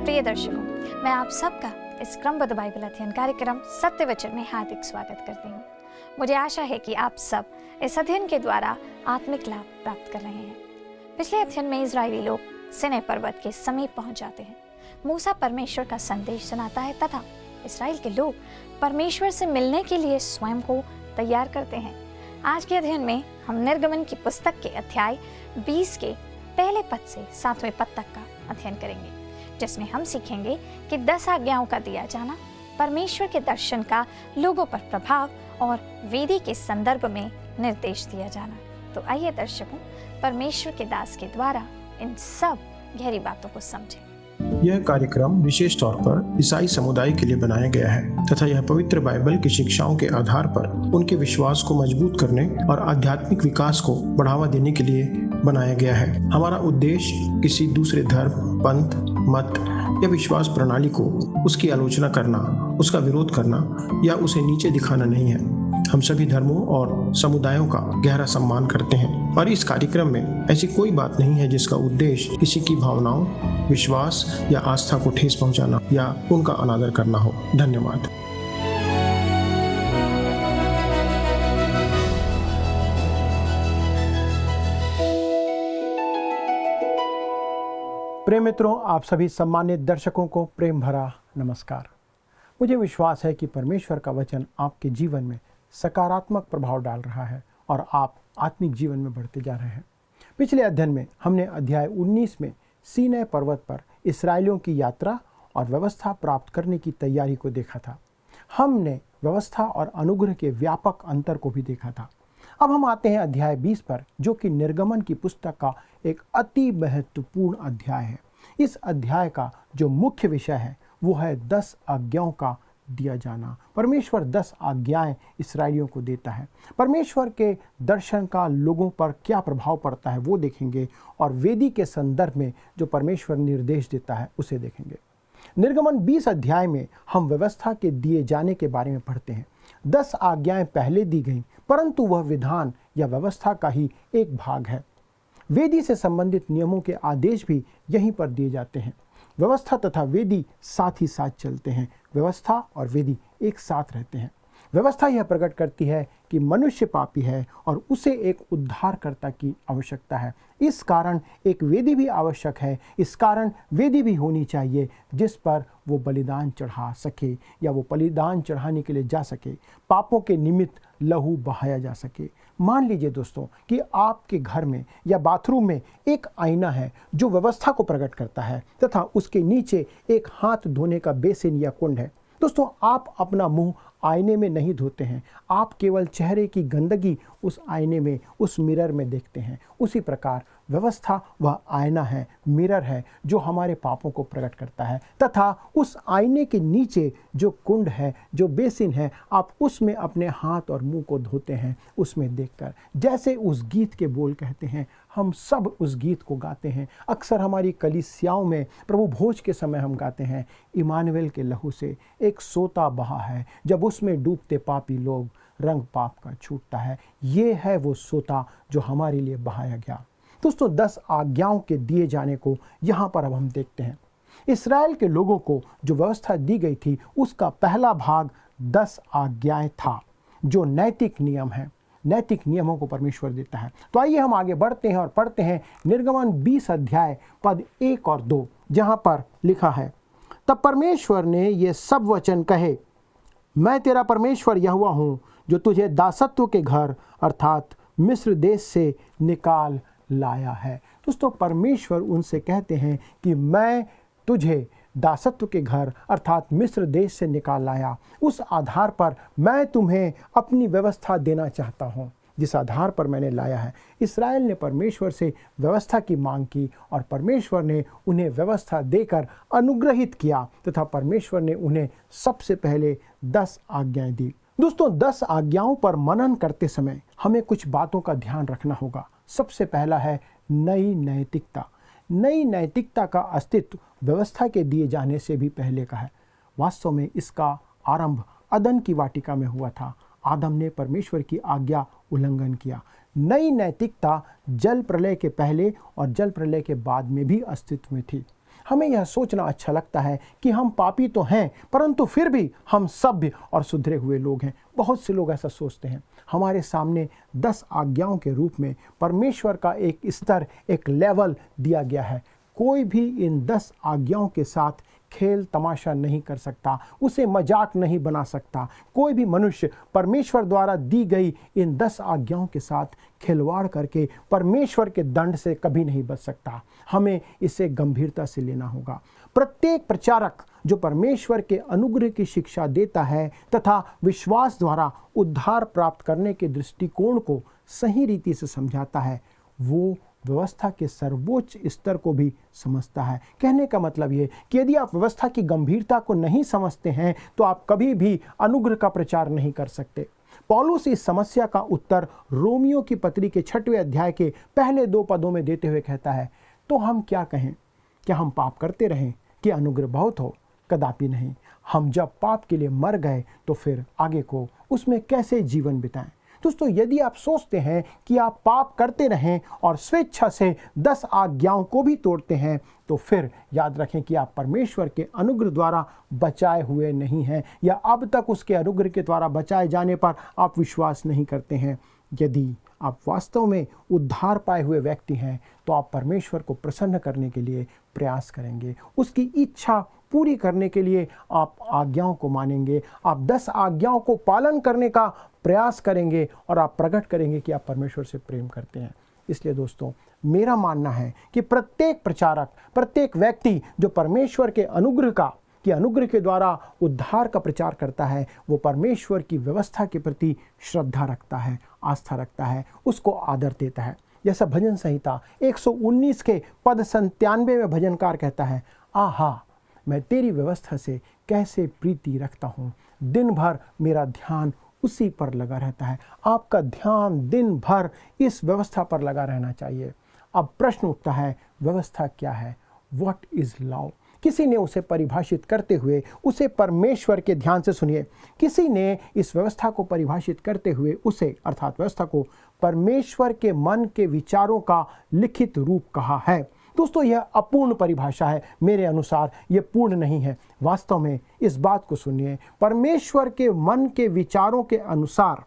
प्रिय दर्शकों, मैं आप सबका इस क्रमबद्ध बाइबल अध्ययन कार्यक्रम सत्य वचन में हार्दिक स्वागत करती हूँ। मुझे आशा है कि आप सब इस अध्ययन के द्वारा आत्मिक लाभ प्राप्त कर रहे हैं। पिछले अध्ययन में इजरायली लोग सिनै पर्वत के समीप पहुंच जाते हैं। मूसा परमेश्वर का संदेश सुनाता है तथा इस्राएल के लोग परमेश्वर से मिलने के लिए स्वयं को तैयार करते हैं। आज के अध्ययन में हम निर्गमन की पुस्तक के अध्याय 20 के पहले पद से 7वें पद तक का अध्ययन करेंगे, जिसमें हम सीखेंगे कि 10 आज्ञाओं का दिया जाना, परमेश्वर के दर्शन का लोगों पर प्रभाव और वेदी के संदर्भ में निर्देश दिया जाना। तो आइए दर्शकों, परमेश्वर के दास के द्वारा इन सब गहरी बातों को समझें। यह कार्यक्रम विशेष तौर पर ईसाई समुदाय के लिए बनाया गया है तथा यह पवित्र बाइबल की शिक्षाओं के आधार पर उनके विश्वास को मजबूत करने और आध्यात्मिक विकास को बढ़ावा देने के लिए बनाया गया है। हमारा उद्देश्य किसी दूसरे धर्म, पंथ, मत या विश्वास प्रणाली को उसकी आलोचना करना, उसका विरोध करना या उसे नीचे दिखाना नहीं है। हम सभी धर्मों और समुदायों का गहरा सम्मान करते हैं और इस कार्यक्रम में ऐसी कोई बात नहीं है जिसका उद्देश्य किसी की भावनाओं, विश्वास या आस्था को ठेस पहुंचाना या उनका अनादर करना हो। धन्यवाद। प्रिय मित्रों, आप सभी सम्मानित दर्शकों को प्रेम भरा नमस्कार। मुझे विश्वास है कि परमेश्वर का वचन आपके जीवन में सकारात्मक प्रभाव डाल रहा है और आप आत्मिक जीवन में बढ़ते जा रहे हैं। पिछले अध्ययन में हमने अध्याय 19 में सीनै पर्वत पर इस्राएलियों की यात्रा और व्यवस्था प्राप्त करने की तैयारी को देखा था। हमने व्यवस्था और अनुग्रह के व्यापक अंतर को भी देखा था। अब हम आते हैं अध्याय 20 पर, जो कि निर्गमन की पुस्तक का एक अति महत्वपूर्ण अध्याय है। इस अध्याय का जो मुख्य विषय है वो है 10 आज्ञाओं का दिया जाना। परमेश्वर 10 आज्ञाएं इस्राएलियों को देता है। परमेश्वर के दर्शन का लोगों पर क्या प्रभाव पड़ता है वो देखेंगे और वेदी के संदर्भ में जो परमेश्वर निर्देश देता है उसे देखेंगे। निर्गमन 20 अध्याय में हम व्यवस्था के दिए जाने के बारे में पढ़ते हैं। 10 आज्ञाएं पहले दी गईं, परंतु वह विधान या व्यवस्था का ही एक भाग है। वेदी से संबंधित नियमों के आदेश भी यहीं पर दिए जाते हैं। व्यवस्था तथा वेदी साथ ही साथ चलते हैं। व्यवस्था और वेदी एक साथ रहते हैं। व्यवस्था यह प्रकट करती है कि मनुष्य पापी है और उसे एक उद्धारकर्ता की आवश्यकता है। इस कारण एक वेदी भी आवश्यक है। इस कारण वेदी भी होनी चाहिए जिस पर वो बलिदान चढ़ा सके या वो बलिदान चढ़ाने के लिए जा सके, पापों के निमित्त लहू बहाया जा सके। मान लीजिए दोस्तों कि आपके घर में या बाथरूम में एक आईना है जो व्यवस्था को प्रकट करता है तथा उसके नीचे एक हाथ धोने का बेसिन या कुंड है। दोस्तों, आप अपना मुंह आईने में नहीं धोते हैं, आप केवल चेहरे की गंदगी उस आईने में, उस मिरर में देखते हैं। उसी प्रकार व्यवस्था वह आईना है, मिरर है जो हमारे पापों को प्रकट करता है तथा उस आईने के नीचे जो कुंड है, जो बेसिन है, आप उसमें अपने हाथ और मुंह को धोते हैं उसमें देखकर। जैसे उस गीत के बोल कहते हैं, हम सब उस गीत को गाते हैं। अक्सर हमारी कलीसियाओं में प्रभु भोज के समय हम गाते हैं, इमानुएल के लहू से एक सोता बहा है, जब उसमें डूबते पापी लोग रंग पाप का छूटता है। ये है वो सोता जो हमारे लिए बहाया गया। दोस्तों, 10 आज्ञाओं के दिए जाने को यहाँ पर अब हम देखते हैं। इस्राएल के लोगों को जो व्यवस्था दी गई थी उसका पहला भाग 10 आज्ञाएं था, जो नैतिक नियम है। नैतिक नियमों को परमेश्वर देता है। तो आइए हम आगे बढ़ते हैं और पढ़ते हैं निर्गमन 20 अध्याय पद 1 और 2, जहाँ पर लिखा है, तब परमेश्वर ने ये सब वचन कहे, मैं तेरा परमेश्वर यहोवा हूँ जो तुझे दासत्व के घर अर्थात मिस्र देश से निकाल लाया है। दोस्तों, परमेश्वर उनसे कहते हैं कि मैं तुझे दासत्व के घर अर्थात मिस्र देश से निकाल लाया। उस आधार पर मैं तुम्हें अपनी व्यवस्था देना चाहता हूँ, जिस आधार पर मैंने लाया है। इस्राएल ने परमेश्वर से व्यवस्था की मांग की और परमेश्वर ने उन्हें व्यवस्था देकर अनुग्रहित किया तथा परमेश्वर ने उन्हें सबसे पहले 10 आज्ञाएं दी। दोस्तों, 10 आज्ञाओं पर मनन करते समय हमें कुछ बातों का ध्यान रखना होगा। सबसे पहला है नई नैतिकता। नई नैतिकता का अस्तित्व व्यवस्था के दिए जाने से भी पहले का है। वास्तव में इसका आरंभ अदन की वाटिका में हुआ था। आदम ने परमेश्वर की आज्ञा उल्लंघन किया। नई नैतिकता जल प्रलय के पहले और जल प्रलय के बाद में भी अस्तित्व में थी। हमें यह सोचना अच्छा लगता है कि हम पापी तो हैं, परंतु फिर भी हम सभ्य और सुधरे हुए लोग हैं। बहुत से लोग ऐसा सोचते हैं। हमारे सामने 10 आज्ञाओं के रूप में परमेश्वर का एक स्तर, एक लेवल दिया गया है। कोई भी इन 10 आज्ञाओं के साथ खेल तमाशा नहीं कर सकता, उसे मजाक नहीं बना सकता। कोई भी मनुष्य परमेश्वर द्वारा दी गई इन 10 आज्ञाओं के साथ खिलवाड़ करके परमेश्वर के दंड से कभी नहीं बच सकता। हमें इसे गंभीरता से लेना होगा। प्रत्येक प्रचारक जो परमेश्वर के अनुग्रह की शिक्षा देता है तथा विश्वास द्वारा उद्धार प्राप्त करने के दृष्टिकोण को सही रीति से समझाता है, वो व्यवस्था के सर्वोच्च स्तर को भी समझता है। कहने का मतलब ये कि यदि आप व्यवस्था की गंभीरता को नहीं समझते हैं तो आप कभी भी अनुग्रह का प्रचार नहीं कर सकते। पौलुस इस समस्या का उत्तर रोमियो की पत्री के 6वें अध्याय के पहले 2 पदों में देते हुए कहता है, तो हम क्या कहें? क्या हम पाप करते रहें कि अनुग्रह बहुत हो? कदापि नहीं। हम जब पाप के लिए मर गए तो फिर आगे को उसमें कैसे जीवन बिताएं? दोस्तों, यदि आप सोचते हैं कि आप पाप करते रहें और स्वेच्छा से 10 आज्ञाओं को भी तोड़ते हैं, तो फिर याद रखें कि आप परमेश्वर के अनुग्रह द्वारा बचाए हुए नहीं हैं, या अब तक उसके अनुग्रह के द्वारा बचाए जाने पर आप विश्वास नहीं करते हैं। यदि आप वास्तव में उद्धार पाए हुए व्यक्ति हैं तो आप परमेश्वर को प्रसन्न करने के लिए प्रयास करेंगे, उसकी इच्छा पूरी करने के लिए आप आज्ञाओं को मानेंगे, आप 10 आज्ञाओं को पालन करने का प्रयास करेंगे और आप प्रकट करेंगे कि आप परमेश्वर से प्रेम करते हैं। इसलिए दोस्तों, मेरा मानना है कि प्रत्येक प्रचारक, प्रत्येक व्यक्ति जो परमेश्वर के अनुग्रह के द्वारा उद्धार का प्रचार करता है, वो परमेश्वर की व्यवस्था के प्रति श्रद्धा रखता है, आस्था रखता है, उसको आदर देता है। जैसा भजन संहिता 119 के पद 97 में भजनकार कहता है, आहा मैं तेरी व्यवस्था से कैसे प्रीति रखता हूँ, दिन भर मेरा ध्यान उसी पर लगा रहता है। आपका ध्यान दिन भर इस व्यवस्था पर लगा रहना चाहिए। अब प्रश्न उठता है, व्यवस्था क्या है? What is law? किसी ने उसे परिभाषित करते हुए उसे परमेश्वर के ध्यान से सुनिए, किसी ने इस व्यवस्था को परिभाषित करते हुए उसे अर्थात व्यवस्था को परमेश्वर के मन के विचारों का लिखित रूप कहा है। दोस्तों, यह अपूर्ण परिभाषा है, मेरे अनुसार यह पूर्ण नहीं है। वास्तव में इस बात को सुनिए, परमेश्वर के मन के विचारों के अनुसार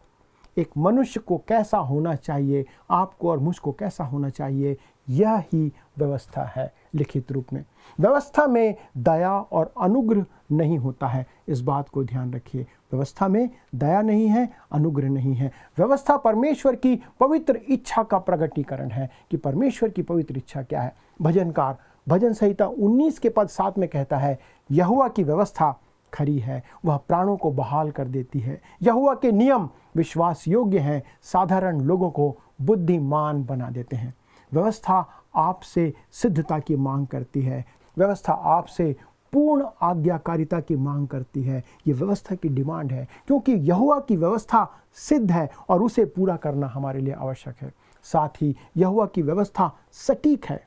एक मनुष्य को कैसा होना चाहिए, आपको और मुझको कैसा होना चाहिए, यह ही व्यवस्था है लिखित रूप में। व्यवस्था में दया और अनुग्रह नहीं होता है, इस बात को ध्यान रखिए। व्यवस्था में दया नहीं है, अनुग्रह नहीं है। व्यवस्था परमेश्वर की पवित्र इच्छा का प्रकटीकरण है कि परमेश्वर की पवित्र इच्छा क्या है। भजनकार भजन संहिता 19 के पद 7 में कहता है, यहोवा की व्यवस्था खरी है, वह प्राणों को बहाल कर देती है। यहोवा के नियम विश्वास योग्य हैं, साधारण लोगों को बुद्धिमान बना देते हैं। व्यवस्था आपसे सिद्धता की मांग करती है, व्यवस्था आपसे पूर्ण आज्ञाकारिता की मांग करती है। ये व्यवस्था की डिमांड है, क्योंकि यहोवा की व्यवस्था सिद्ध है और उसे पूरा करना हमारे लिए आवश्यक है। साथ ही यहोवा की व्यवस्था सटीक है,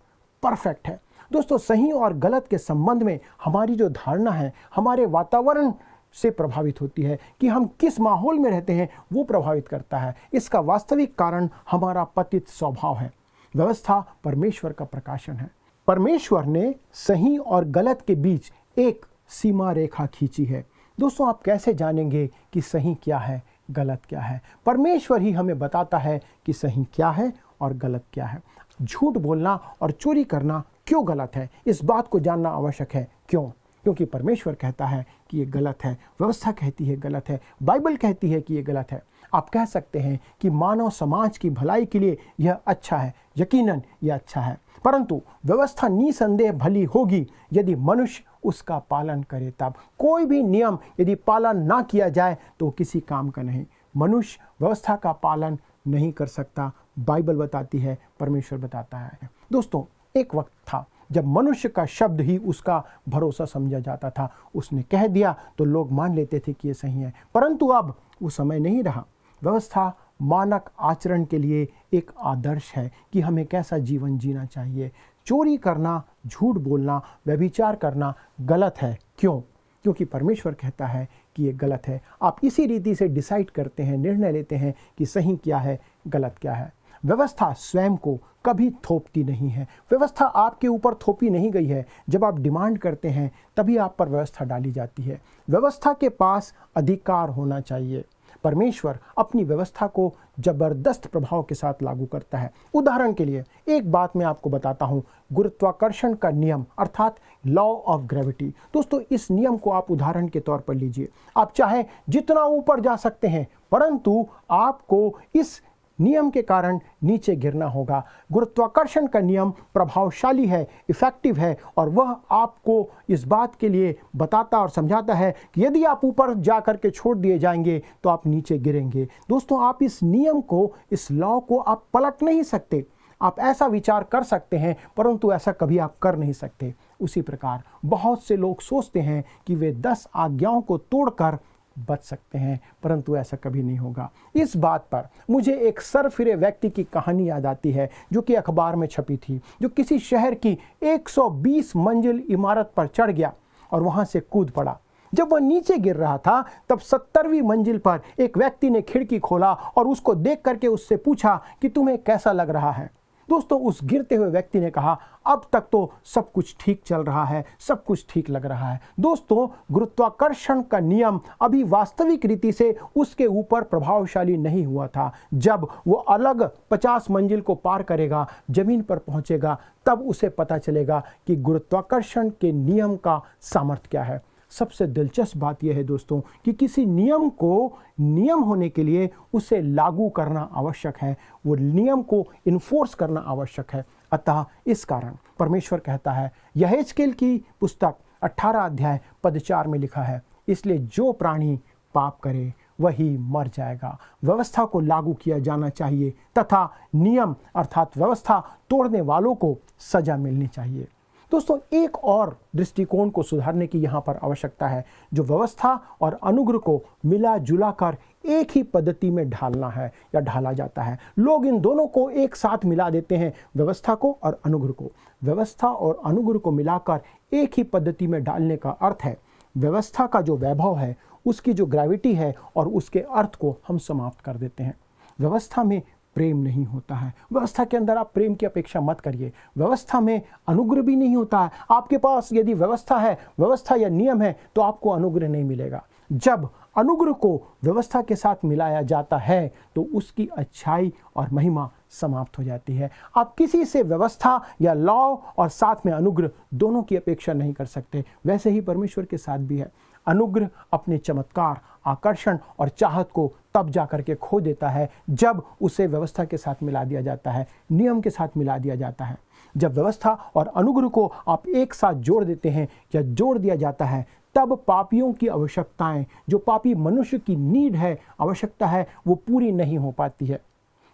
परफेक्ट है। दोस्तों, सही और गलत के संबंध में हमारी जो धारणा है हमारे वातावरण से प्रभावित होती है, कि हम किस माहौल में रहते हैं वो प्रभावित करता है। इसका वास्तविक कारण हमारा पतित स्वभाव है। व्यवस्था परमेश्वर का प्रकाशन है। परमेश्वर ने सही और गलत के बीच एक सीमा रेखा खींची है। दोस्तों, आप कैसे जानेंगे कि सही क्या है, गलत क्या है? परमेश्वर ही हमें बताता है कि सही क्या है और गलत क्या है। झूठ बोलना और चोरी करना क्यों गलत है, इस बात को जानना आवश्यक है। क्यों? क्योंकि परमेश्वर कहता है कि ये गलत है, व्यवस्था कहती है गलत है, बाइबल कहती है कि ये गलत है। आप कह सकते हैं कि मानव समाज की भलाई के लिए यह अच्छा है, यकीनन यह अच्छा है, परंतु व्यवस्था निसंदेह भली होगी यदि मनुष्य उसका पालन करे। तब कोई भी नियम यदि पालन ना किया जाए तो किसी काम का नहीं। मनुष्य व्यवस्था का पालन नहीं कर सकता, बाइबल बताती है, परमेश्वर बताता है। दोस्तों, एक वक्त था जब मनुष्य का शब्द ही उसका भरोसा समझा जाता था। उसने कह दिया तो लोग मान लेते थे कि ये सही है, परंतु अब वो समय नहीं रहा। व्यवस्था मानक आचरण के लिए एक आदर्श है कि हमें कैसा जीवन जीना चाहिए। चोरी करना, झूठ बोलना, व्यभिचार करना गलत है। क्यों? क्योंकि परमेश्वर कहता है कि ये गलत है। आप इसी रीति से डिसाइड करते हैं, निर्णय लेते हैं कि सही क्या है, गलत क्या है। व्यवस्था स्वयं को कभी थोपती नहीं है। व्यवस्था आपके ऊपर थोपी नहीं गई है। जब आप डिमांड करते हैं तभी आप पर व्यवस्था डाली जाती है। व्यवस्था के पास अधिकार होना चाहिए। परमेश्वर अपनी व्यवस्था को जबरदस्त प्रभाव के साथ लागू करता है। उदाहरण के लिए एक बात मैं आपको बताता हूँ, गुरुत्वाकर्षण का नियम अर्थात लॉ ऑफ ग्रेविटी। दोस्तों, इस नियम को आप उदाहरण के तौर पर लीजिए। आप चाहे जितना ऊपर जा सकते हैं, परंतु आपको इस नियम के कारण नीचे गिरना होगा। गुरुत्वाकर्षण का नियम प्रभावशाली है, इफेक्टिव है, और वह आपको इस बात के लिए बताता और समझाता है कि यदि आप ऊपर जा कर के छोड़ दिए जाएंगे तो आप नीचे गिरेंगे। दोस्तों, आप इस नियम को, इस लॉ को आप पलट नहीं सकते। आप ऐसा विचार कर सकते हैं, परंतु ऐसा कभी आप कर नहीं सकते। उसी प्रकार बहुत से लोग सोचते हैं कि वे 10 आज्ञाओं को तोड़कर बच सकते हैं, परंतु ऐसा कभी नहीं होगा। इस बात पर मुझे एक सरफिरे व्यक्ति की कहानी याद आती है जो कि अखबार में छपी थी, जो किसी शहर की 120 मंजिल इमारत पर चढ़ गया और वहां से कूद पड़ा। जब वह नीचे गिर रहा था तब 70वीं मंजिल पर एक व्यक्ति ने खिड़की खोला और उसको देख करके उससे पूछा कि तुम्हें कैसा लग रहा है। दोस्तों, उस गिरते हुए व्यक्ति ने कहा, अब तक तो सब कुछ ठीक चल रहा है, सब कुछ ठीक लग रहा है। दोस्तों, गुरुत्वाकर्षण का नियम अभी वास्तविक रीति से उसके ऊपर प्रभावशाली नहीं हुआ था। जब वो अलग 50 मंजिल को पार करेगा, जमीन पर पहुंचेगा, तब उसे पता चलेगा कि गुरुत्वाकर्षण के नियम का सामर्थ्य क्या है। सबसे दिलचस्प बात यह है दोस्तों कि किसी नियम को नियम होने के लिए उसे लागू करना आवश्यक है, वो नियम को इन्फोर्स करना आवश्यक है। अतः इस कारण परमेश्वर कहता है, यहेजकेल की पुस्तक 18 अध्याय पद 4 में लिखा है, इसलिए जो प्राणी पाप करे वही मर जाएगा। व्यवस्था को लागू किया जाना चाहिए तथा नियम अर्थात व्यवस्था तोड़ने वालों को सजा मिलनी चाहिए। दोस्तों, एक और दृष्टिकोण को सुधारने की यहाँ पर आवश्यकता है, जो व्यवस्था और अनुग्रह को मिला जुला कर एक ही पद्धति में ढालना है या ढाला जाता है। लोग इन दोनों को एक साथ मिला देते हैं, व्यवस्था को और अनुग्रह को। व्यवस्था और अनुग्रह को मिलाकर एक ही पद्धति में डालने का अर्थ है व्यवस्था का जो वैभव है, उसकी जो ग्रेविटी है और उसके अर्थ को हम समाप्त कर देते हैं। व्यवस्था में प्रेम नहीं होता है। व्यवस्था के अंदर आप प्रेम की अपेक्षा मत करिए। व्यवस्था में अनुग्रह भी नहीं होता है। आपके पास यदि व्यवस्था है, व्यवस्था या नियम है, तो आपको अनुग्रह नहीं मिलेगा। जब अनुग्रह को व्यवस्था के साथ मिलाया जाता है तो उसकी अच्छाई और महिमा समाप्त हो जाती है। आप किसी से व्यवस्था या लॉ और साथ में अनुग्रह दोनों की अपेक्षा नहीं कर सकते। वैसे ही परमेश्वर के साथ भी है। अनुग्रह अपने चमत्कार, आकर्षण और चाहत को तब जा करके खो देता है जब उसे व्यवस्था के साथ मिला दिया जाता है, नियम के साथ मिला दिया जाता है। जब व्यवस्था और अनुग्रह को आप एक साथ जोड़ देते हैं या जोड़ दिया जाता है, तब पापियों की आवश्यकताएं, जो पापी मनुष्य की नीड है, आवश्यकता है, वो पूरी नहीं हो पाती है।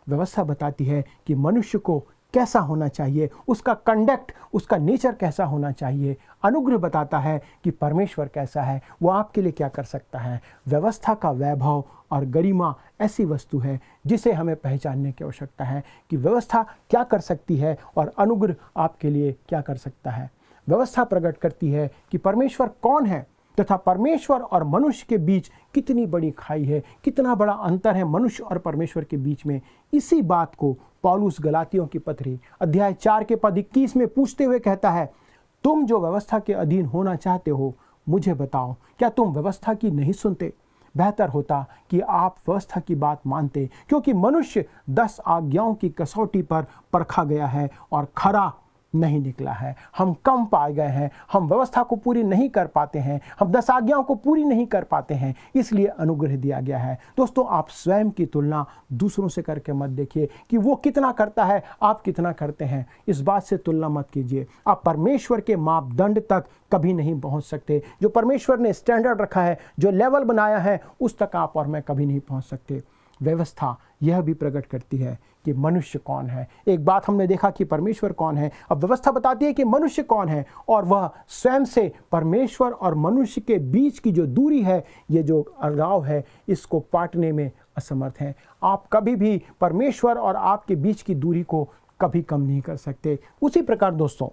व्यवस्था बताती है कि मनुष्य को कैसा होना चाहिए, उसका कंडक्ट, उसका नेचर कैसा होना चाहिए। अनुग्रह बताता है कि परमेश्वर कैसा है, वो आपके लिए क्या कर सकता है। व्यवस्था का वैभव और गरिमा ऐसी वस्तु है जिसे हमें पहचानने की आवश्यकता है कि व्यवस्था क्या कर सकती है और अनुग्रह आपके लिए क्या कर सकता है। व्यवस्था प्रकट करती है कि परमेश्वर कौन है तथा परमेश्वर और मनुष्य के बीच कितनी बड़ी खाई है, कितना बड़ा अंतर है मनुष्य और परमेश्वर के बीच में। इसी बात को पौलुस गलातियों की पत्री अध्याय 4 के पद 21 में पूछते हुए कहता है, तुम जो व्यवस्था के अधीन होना चाहते हो, मुझे बताओ, क्या तुम व्यवस्था की नहीं सुनते? बेहतर होता कि आप व्यवस्था की बात मानते, क्योंकि मनुष्य 10 आज्ञाओं की कसौटी पर परखा गया है और खरा नहीं निकला है। हम कम पाए गए हैं, हम व्यवस्था को पूरी नहीं कर पाते हैं, हम 10 आज्ञाओं को पूरी नहीं कर पाते हैं, इसलिए अनुग्रह दिया गया है। दोस्तों, आप स्वयं की तुलना दूसरों से करके मत देखिए कि वो कितना करता है, आप कितना करते हैं। इस बात से तुलना मत कीजिए। आप परमेश्वर के मापदंड तक कभी नहीं पहुंच सकते। जो परमेश्वर ने स्टैंडर्ड रखा है, जो लेवल बनाया है, उस तक आप और मैं कभी नहीं पहुंच सकते। व्यवस्था यह भी प्रकट करती है कि मनुष्य कौन है। एक बात हमने देखा कि परमेश्वर कौन है, अब व्यवस्था बताती है कि मनुष्य कौन है, और वह स्वयं से परमेश्वर और मनुष्य के बीच की जो दूरी है, ये जो अलगाव है, इसको पाटने में असमर्थ है। आप कभी भी परमेश्वर और आपके बीच की दूरी को कभी कम नहीं कर सकते। उसी प्रकार दोस्तों,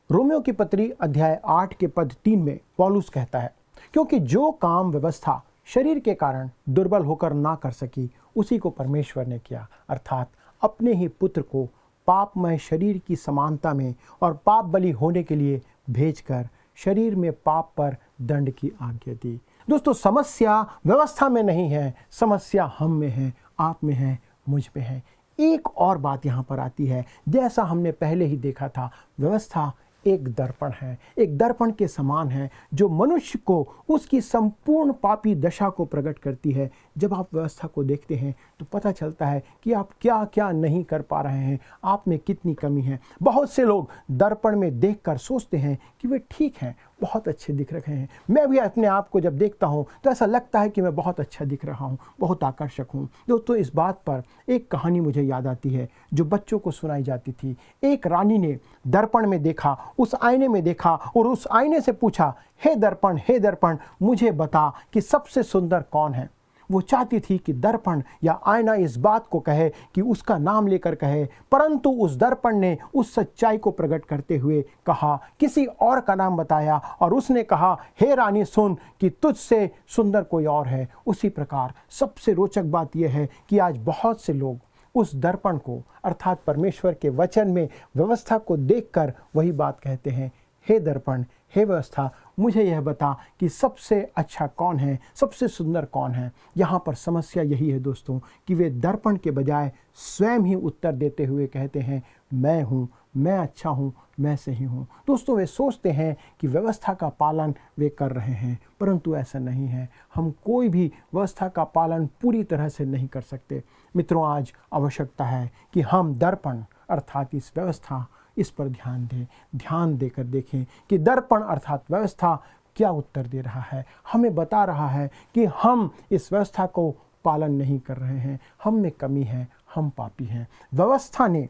रोमियो की पत्री अध्याय 8 के पद 3 में पौलुस कहता है, क्योंकि जो काम व्यवस्था शरीर के कारण दुर्बल होकर ना कर सकी, उसी को परमेश्वर ने किया, अर्थात अपने ही पुत्र को पापमय शरीर की समानता में और पाप बलि होने के लिए भेजकर शरीर में पाप पर दंड की आज्ञा दी। दोस्तों, समस्या व्यवस्था में नहीं है, समस्या हम में है, आप में है, मुझ में है। एक और बात यहाँ पर आती है, जैसा हमने पहले ही देखा था, व्यवस्था एक दर्पण है, एक दर्पण के समान है जो मनुष्य को उसकी संपूर्ण पापी दशा को प्रकट करती है। जब आप व्यवस्था को देखते हैं तो पता चलता है कि आप क्या क्या नहीं कर पा रहे हैं, आप में कितनी कमी है। बहुत से लोग दर्पण में देखकर सोचते हैं कि वे ठीक हैं, बहुत अच्छे दिख रहे हैं। मैं भी अपने आप को जब देखता हूँ तो ऐसा लगता है कि मैं बहुत अच्छा दिख रहा हूँ, बहुत आकर्षक हूँ। दोस्तों, इस बात पर एक कहानी मुझे याद आती है जो बच्चों को सुनाई जाती थी। एक रानी ने दर्पण में देखा, उस आईने में देखा और उस आईने से पूछा, हे दर्पण, मुझे बता कि सबसे सुंदर कौन है। वो चाहती थी कि दर्पण या आईना इस बात को कहे कि उसका नाम लेकर कहे, परंतु उस दर्पण ने उस सच्चाई को प्रकट करते हुए कहा, किसी और का नाम बताया और उसने कहा, हे रानी सुन कि तुझसे सुंदर कोई और है। उसी प्रकार सबसे रोचक बात यह है कि आज बहुत से लोग उस दर्पण को अर्थात परमेश्वर के वचन में व्यवस्था को देखकर वही बात कहते हैं, हे दर्पण, हे व्यवस्था, मुझे यह बता कि सबसे अच्छा कौन है, सबसे सुंदर कौन है। यहाँ पर समस्या यही है दोस्तों कि वे दर्पण के बजाय स्वयं ही उत्तर देते हुए कहते हैं, मैं हूँ, मैं अच्छा हूँ, मैं सही हूँ। दोस्तों, वे सोचते हैं कि व्यवस्था का पालन वे कर रहे हैं, परंतु ऐसा नहीं है। हम कोई भी व्यवस्था का पालन पूरी तरह से नहीं कर सकते। मित्रों, आज आवश्यकता है कि हम दर्पण अर्थात इस व्यवस्था, इस पर ध्यान देकर देखें कि दर्पण अर्थात व्यवस्था क्या उत्तर दे रहा है। हमें बता रहा है कि हम इस व्यवस्था को पालन नहीं कर रहे हैं, हम में कमी है, हम पापी हैं। व्यवस्था ने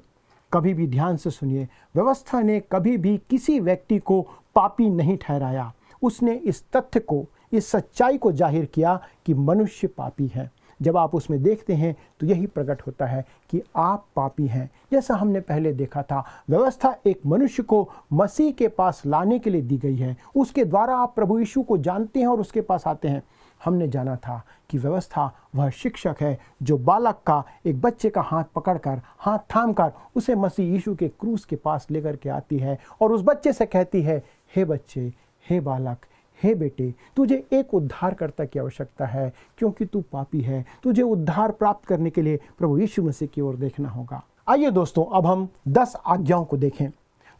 कभी भी, ध्यान से सुनिए, व्यवस्था ने कभी भी किसी व्यक्ति को पापी नहीं ठहराया। उसने इस तथ्य को, इस सच्चाई को जाहिर किया कि मनुष्य पापी है। जब आप उसमें देखते हैं तो यही प्रकट होता है कि आप पापी हैं। जैसा हमने पहले देखा था, व्यवस्था एक मनुष्य को मसीह के पास लाने के लिए दी गई है। उसके द्वारा आप प्रभु यीशु को जानते हैं और उसके पास आते हैं। हमने जाना था कि व्यवस्था वह शिक्षक है जो बालक का, एक बच्चे का हाथ पकड़कर, हाथ थामकर उसे मसीह यीशु के क्रूस के पास लेकर के आती है और उस बच्चे से कहती है, हे बच्चे, हे बालक, हे बेटे, तुझे एक उद्धारकर्ता की आवश्यकता है क्योंकि तू पापी है। तुझे उद्धार प्राप्त करने के लिए प्रभु यीशु मसीह की ओर देखना होगा। आइए दोस्तों, अब हम 10 आज्ञाओं को देखें।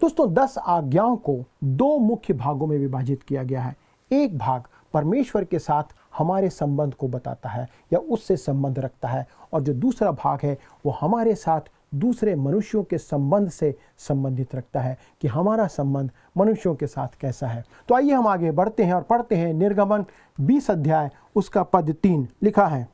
दोस्तों, 10 आज्ञाओं को 2 मुख्य भागों में विभाजित किया गया है। एक भाग परमेश्वर के साथ हमारे संबंध को बताता है या उससे संबंध रखता है, और जो दूसरा भाग है वो हमारे साथ दूसरे मनुष्यों के संबंध से संबंधित रखता है कि हमारा संबंध मनुष्यों के साथ कैसा है। तो आइए हम आगे बढ़ते हैं और पढ़ते हैं निर्गमन 20 अध्याय उसका पद 3 लिखा है,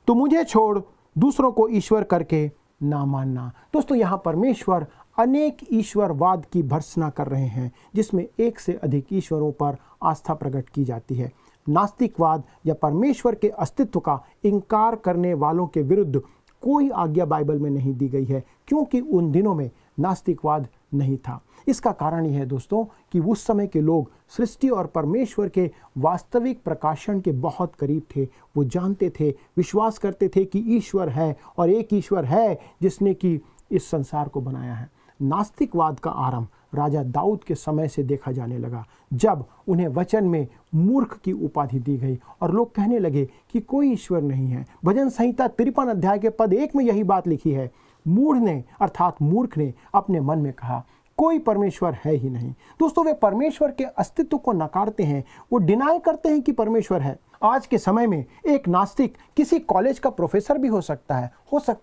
तो मुझे छोड़ दूसरों को ईश्वर करके ना मानना। दोस्तों, यहाँ परमेश्वर अनेक ईश्वरवाद की भर्त्सना कर रहे हैं जिसमें एक से अधिक ईश्वरों पर आस्था प्रकट की जाती है। नास्तिकवाद या परमेश्वर के अस्तित्व का इनकार करने वालों के विरुद्ध कोई आज्ञा बाइबल में नहीं दी गई है, क्योंकि उन दिनों में नास्तिकवाद नहीं था। इसका कारण यह है दोस्तों कि उस समय के लोग सृष्टि और परमेश्वर के वास्तविक प्रकाशन के बहुत करीब थे। वो जानते थे, विश्वास करते थे कि ईश्वर है और एक ईश्वर है जिसने कि इस संसार को बनाया है। नास्तिकवाद का आरंभ राजा दाऊद के समय से देखा जाने लगा, जब उन्हें वचन में मूर्ख की उपाधि दी गई और लोग कहने लगे कि कोई ईश्वर नहीं है। भजन संहिता 53 अध्याय के पद 1 में यही बात लिखी है, मूढ़ ने अर्थात मूर्ख ने अपने मन में कहा, कोई परमेश्वर है ही नहीं। दोस्तों, वे परमेश्वर के अस्तित्व को नकारते हैं, वो डिनाई करते हैं कि परमेश्वर है। आज के समय में एक नास्तिक किसी कॉलेज का प्रोफेसर भी हो सकता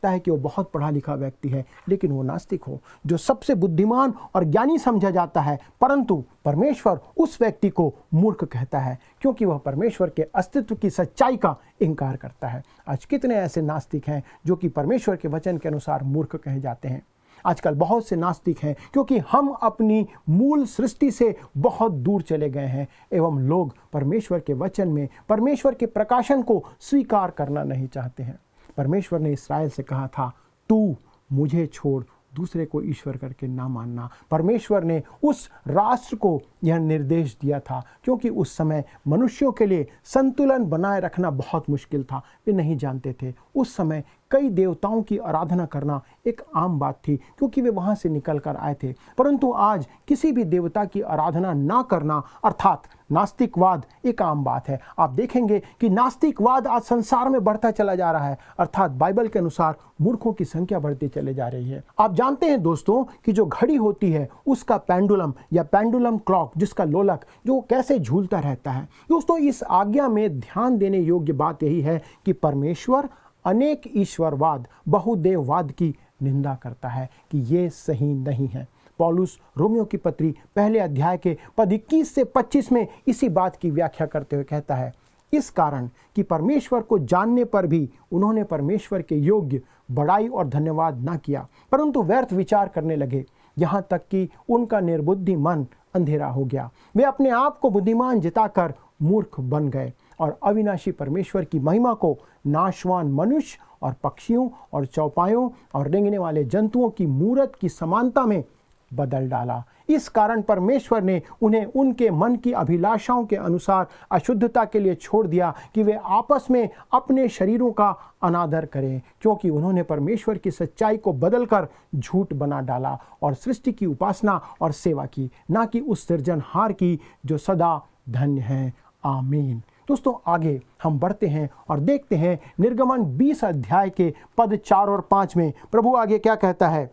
है कि वो बहुत पढ़ा लिखा व्यक्ति है, लेकिन वो नास्तिक हो, जो सबसे बुद्धिमान और ज्ञानी समझा जाता है, परंतु परमेश्वर उस व्यक्ति को मूर्ख कहता है क्योंकि वह परमेश्वर के अस्तित्व की सच्चाई का इनकार करता है। आज कितने ऐसे नास्तिक हैं जो कि परमेश्वर के वचन के अनुसार मूर्ख कहे जाते हैं। आजकल बहुत से नास्तिक हैं क्योंकि हम अपनी मूल सृष्टि से बहुत दूर चले गए हैं एवं लोग परमेश्वर के वचन में परमेश्वर के प्रकाशन को स्वीकार करना नहीं चाहते हैं। परमेश्वर ने इस्राएल से कहा था, तू मुझे छोड़ दूसरे को ईश्वर करके ना मानना। परमेश्वर ने उस राष्ट्र को यह निर्देश दिया था, क्योंकि उस समय मनुष्यों के लिए संतुलन बनाए रखना बहुत मुश्किल था। वे नहीं जानते थे। उस समय कई देवताओं की आराधना करना एक आम बात थी, क्योंकि वे वहाँ से निकल कर आए थे। परंतु आज किसी भी देवता की आराधना ना करना अर्थात नास्तिकवाद एक आम बात है। आप देखेंगे कि नास्तिकवाद आज संसार में बढ़ता चला जा रहा है, अर्थात बाइबल के अनुसार मूर्खों की संख्या बढ़ती चली जा रही है। आप जानते हैं दोस्तों कि जो घड़ी होती है उसका पेंडुलम या पेंडुलम क्लॉक, जिसका लोलक जो कैसे झूलता रहता है। दोस्तों, इस आज्ञा में ध्यान देने योग्य बात यही है कि परमेश्वर अनेक ईश्वरवाद, बहुदेववाद की निंदा करता है कि ये सही नहीं है। पौलुस रोमियो की पत्री पहले अध्याय के पद 21 से 25 में इसी बात की व्याख्या करते हुए कहता है, इस कारण कि परमेश्वर को जानने पर भी उन्होंने परमेश्वर के योग्य बड़ाई और धन्यवाद न किया, परंतु व्यर्थ विचार करने लगे, यहाँ तक कि उनका निर्बुद्धि मन अंधेरा हो गया। वे अपने आप को बुद्धिमान जिताकर मूर्ख बन गए और अविनाशी परमेश्वर की महिमा को नाशवान मनुष्य और पक्षियों और चौपायों और रेंगने वाले जंतुओं की मूरत की समानता में बदल डाला। इस कारण परमेश्वर ने उन्हें उनके मन की अभिलाषाओं के अनुसार अशुद्धता के लिए छोड़ दिया कि वे आपस में अपने शरीरों का अनादर करें, क्योंकि उन्होंने परमेश्वर की सच्चाई को बदलकर झूठ बना डाला और सृष्टि की उपासना और सेवा की, ना कि उस सृजनहार की जो सदा धन्य है। आमीन। दोस्तों, आगे हम बढ़ते हैं और देखते हैं निर्गमन 20 अध्याय के पद 4 और 5 में प्रभु आगे क्या कहता है।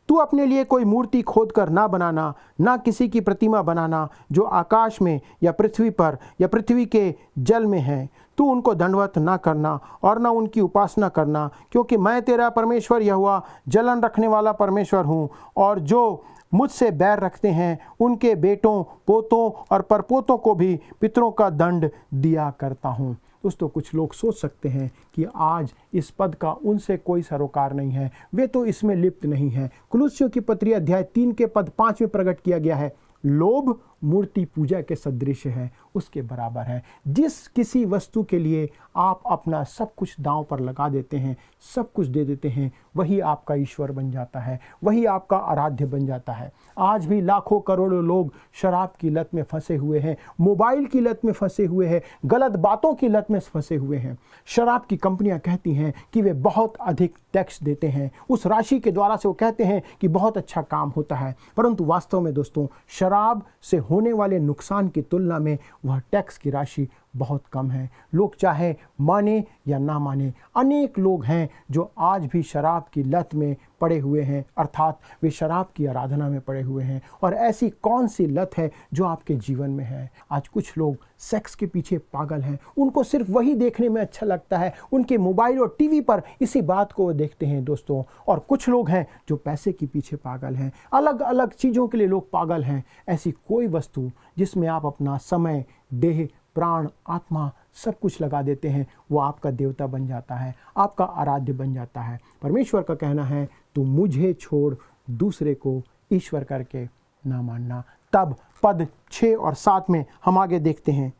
तू अपने लिए कोई मूर्ति खोद कर ना बनाना, ना किसी की प्रतिमा बनाना जो आकाश में या पृथ्वी पर या पृथ्वी के जल में है। तू उनको दंडवत ना करना और ना उनकी उपासना करना, क्योंकि मैं तेरा परमेश्वर यहोवा जलन रखने वाला परमेश्वर हूँ, और जो मुझसे बैर रखते हैं उनके बेटों, पोतों और परपोतों को भी पितरों का दंड दिया करता हूँ। दोस्तों, कुछ लोग सोच सकते हैं कि आज इस पद का उनसे कोई सरोकार नहीं है, वे तो इसमें लिप्त नहीं है। कुलुस्सियों की पत्री अध्याय 3 के पद 5 में प्रकट किया गया है, लोभ मूर्ति पूजा के सदृश है, उसके बराबर है। जिस किसी वस्तु के लिए आप अपना सब कुछ दांव पर लगा देते हैं, सब कुछ दे देते हैं, वही आपका ईश्वर बन जाता है, वही आपका आराध्य बन जाता है। आज भी लाखों करोड़ों लोग शराब की लत में फंसे हुए हैं, मोबाइल की लत में फंसे हुए हैं, गलत बातों की लत में फंसे हुए हैं। शराब की कंपनियां कहती हैं कि वे बहुत अधिक टैक्स देते हैं, उस राशि के द्वारा से वो कहते हैं कि बहुत अच्छा काम होता है, परंतु वास्तव में दोस्तों शराब से होने वाले नुकसान की तुलना में वह टैक्स की राशि बहुत कम है। लोग चाहे माने या ना माने, अनेक लोग हैं जो आज भी शराब की लत में पड़े हुए हैं, अर्थात वे शराब की आराधना में पड़े हुए हैं। और ऐसी कौन सी लत है जो आपके जीवन में है? आज कुछ लोग सेक्स के पीछे पागल हैं, उनको सिर्फ वही देखने में अच्छा लगता है, उनके मोबाइल और टीवी पर इसी बात को वो देखते हैं दोस्तों। और कुछ लोग हैं जो पैसे के पीछे पागल हैं, अलग अलग चीज़ों के लिए लोग पागल हैं। ऐसी कोई वस्तु जिसमें आप अपना समय, देह, प्राण, आत्मा सब कुछ लगा देते हैं, वो आपका देवता बन जाता है, आपका आराध्य बन जाता है। परमेश्वर का कहना है, तू मुझे छोड़ दूसरे को ईश्वर करके ना मानना। तब पद 6 और 7 में हम आगे देखते हैं,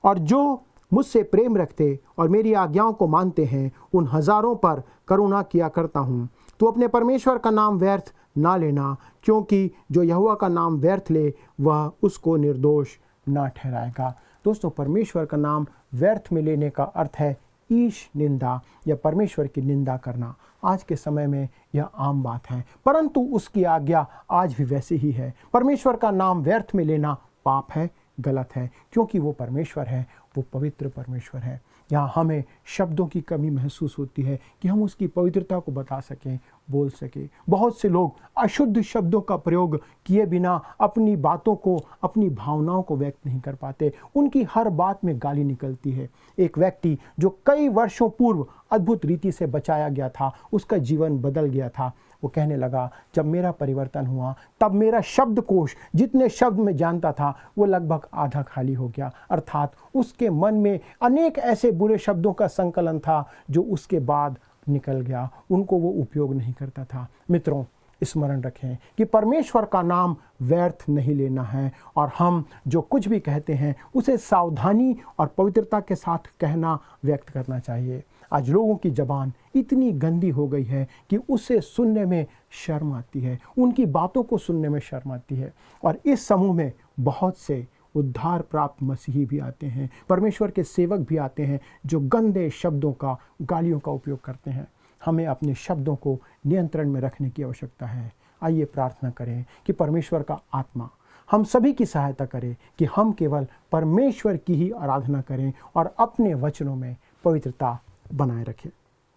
और जो मुझसे प्रेम रखते और मेरी आज्ञाओं को मानते हैं उन हजारों पर करुणा किया करता हूँ। तू अपने परमेश्वर का नाम व्यर्थ ना लेना, क्योंकि जो यहोवा का नाम व्यर्थ ले वह उसको निर्दोष ना ठहराएगा। दोस्तों, परमेश्वर का नाम व्यर्थ में लेने का अर्थ है ईश निंदा या परमेश्वर की निंदा करना। आज के समय में यह आम बात है, परंतु उसकी आज्ञा आज भी वैसी ही है। परमेश्वर का नाम व्यर्थ में लेना पाप है, गलत है, क्योंकि वो परमेश्वर है, वो पवित्र परमेश्वर है। यहाँ हमें शब्दों की कमी महसूस होती है कि हम उसकी पवित्रता को बता सकें, बोल सकें। बहुत से लोग अशुद्ध शब्दों का प्रयोग किए बिना अपनी बातों को, अपनी भावनाओं को व्यक्त नहीं कर पाते। उनकी हर बात में गाली निकलती है। एक व्यक्ति जो कई वर्षों पूर्व अद्भुत रीति से बचाया गया था, उसका जीवन बदल गया था। वो कहने लगा, जब मेरा परिवर्तन हुआ तब मेरा शब्दकोश जितने शब्द में जानता था वो लगभग आधा खाली हो गया, अर्थात उसके मन में अनेक ऐसे बुरे शब्दों का संकलन था जो उसके बाद निकल गया, उनको वो उपयोग नहीं करता था। मित्रों, स्मरण रखें कि परमेश्वर का नाम व्यर्थ नहीं लेना है, और हम जो कुछ भी कहते हैं उसे सावधानी और पवित्रता के साथ कहना, व्यक्त करना चाहिए। आज लोगों की ज़बान इतनी गंदी हो गई है कि उसे सुनने में शर्म आती है, उनकी बातों को सुनने में शर्म आती है। और इस समूह में बहुत से उद्धार प्राप्त मसीही भी आते हैं, परमेश्वर के सेवक भी आते हैं जो गंदे शब्दों का, गालियों का उपयोग करते हैं। हमें अपने शब्दों को नियंत्रण में रखने की आवश्यकता है। आइए प्रार्थना करें कि परमेश्वर का आत्मा हम सभी की सहायता करे कि हम केवल परमेश्वर की ही आराधना करें और अपने वचनों में पवित्रता बनाए रखें।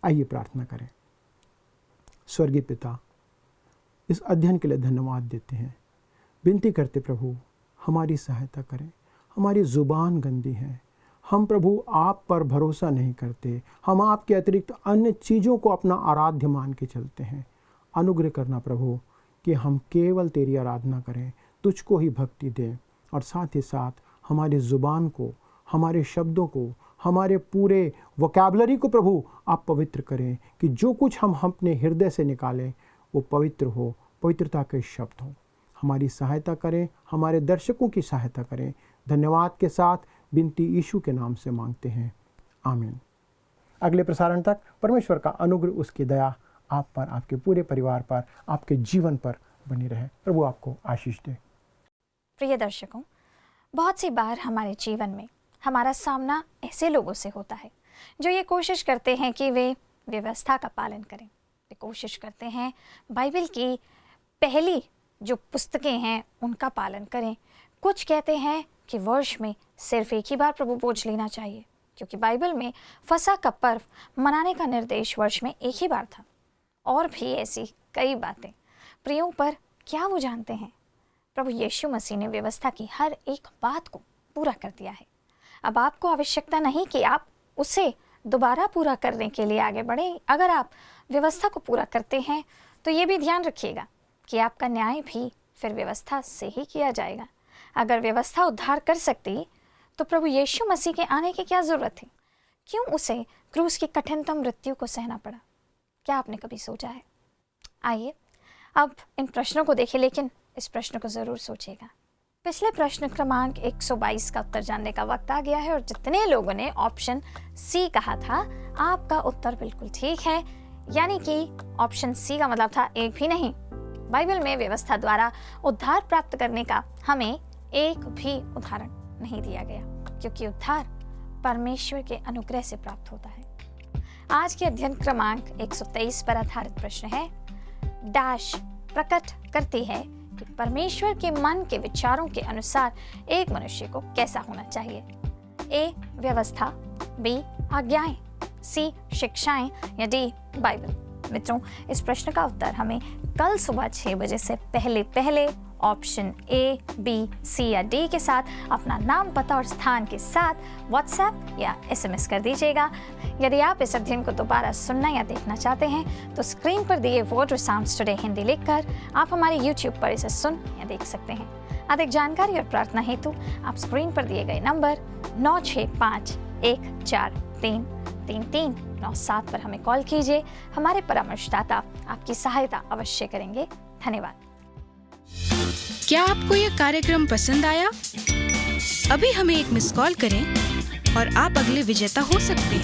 आइए प्रार्थना करें। स्वर्गीय पिता, इस अध्ययन के लिए धन्यवाद देते हैं। विनती करते प्रभु हमारी सहायता करें। हमारी ज़ुबान गंदी है, हम प्रभु आप पर भरोसा नहीं करते, हम आपके अतिरिक्त अन्य चीज़ों को अपना आराध्य मान के चलते हैं। अनुग्रह करना प्रभु कि हम केवल तेरी आराधना करें, तुझको ही भक्ति दें, और साथ ही साथ हमारी ज़ुबान को, हमारे शब्दों को, हमारे पूरे वोकैबुलरी को प्रभु आप पवित्र करें कि जो कुछ हम अपने हृदय से निकालें वो पवित्र हो, पवित्रता के शब्द हों। हमारी सहायता करें, हमारे दर्शकों की सहायता करें। धन्यवाद के साथ विनती यीशु के नाम से मांगते हैं, आमीन। अगले प्रसारण तक परमेश्वर का अनुग्रह, उसकी दया आप पर, आपके पूरे परिवार पर, आपके जीवन पर बनी रहे। प्रभु आपको आशीष दे। प्रिय दर्शकों, बहुत सी बार हमारे जीवन में हमारा सामना ऐसे लोगों से होता है जो ये कोशिश करते हैं कि वे व्यवस्था का पालन करें। वे कोशिश करते हैं बाइबल की पहली जो पुस्तकें हैं उनका पालन करें। कुछ कहते हैं कि वर्ष में सिर्फ एक ही बार प्रभु भोज लेना चाहिए, क्योंकि बाइबल में फसह का पर्व मनाने का निर्देश वर्ष में एक ही बार था। और भी ऐसी कई बातें। प्रियों, पर क्या वो जानते हैं प्रभु यीशु मसीह ने व्यवस्था की हर एक बात को पूरा कर दिया है। अब आपको आवश्यकता नहीं कि आप उसे दोबारा पूरा करने के लिए आगे बढ़ें। अगर आप व्यवस्था को पूरा करते हैं तो ये भी ध्यान रखिएगा कि आपका न्याय भी फिर व्यवस्था से ही किया जाएगा। अगर व्यवस्था उद्धार कर सकती तो प्रभु यीशु मसीह के आने की क्या ज़रूरत थी? क्यों उसे क्रूस की कठिनतम मृत्यु को सहना पड़ा? क्या आपने कभी सोचा है? आइए अब इन प्रश्नों को देखें, लेकिन इस प्रश्न को ज़रूर सोचिएगा। पिछले प्रश्न क्रमांक 122 का उत्तर जानने का वक्त आ गया है, और जितने लोगों ने ऑप्शन सी कहा था आपका उत्तर बिल्कुल ठीक है। यानी कि ऑप्शन सी का मतलब था एक भी नहीं। बाइबल में व्यवस्था द्वारा उद्धार प्राप्त करने का हमें एक भी उदाहरण नहीं दिया गया, क्योंकि उद्धार परमेश्वर के अनुग्रह से प्राप्त होता है। आज के अध्ययन क्रमांक 123 पर आधारित प्रश्न है, डैश प्रकट करती है कि परमेश्वर के मन के विचारों के अनुसार एक मनुष्य को कैसा होना चाहिए? ए व्यवस्था, बी आज्ञाएं, सी शिक्षाएं, या डी बाइबल? मित्रों, इस प्रश्न का उत्तर हमें कल सुबह 6 बजे से पहले ऑप्शन ए, बी, सी या डी के साथ अपना नाम, पता और स्थान के साथ व्हाट्सएप या SMS कर दीजिएगा। यदि आप इस अध्ययन को दोबारा सुनना या देखना चाहते हैं तो स्क्रीन पर दिए वर्ड साउंड्स टुडे हिंदी लिखकर आप हमारे YouTube पर इसे सुन या देख सकते हैं। अधिक जानकारी और प्रार्थना हेतु आप स्क्रीन पर दिए गए नंबर 9651433397 पर हमें कॉल कीजिए। हमारे परामर्शदाता आपकी सहायता अवश्य करेंगे। धन्यवाद। क्या आपको यह कार्यक्रम पसंद आया? अभी हमें एक मिस कॉल करें और आप अगले विजेता हो सकते हैं।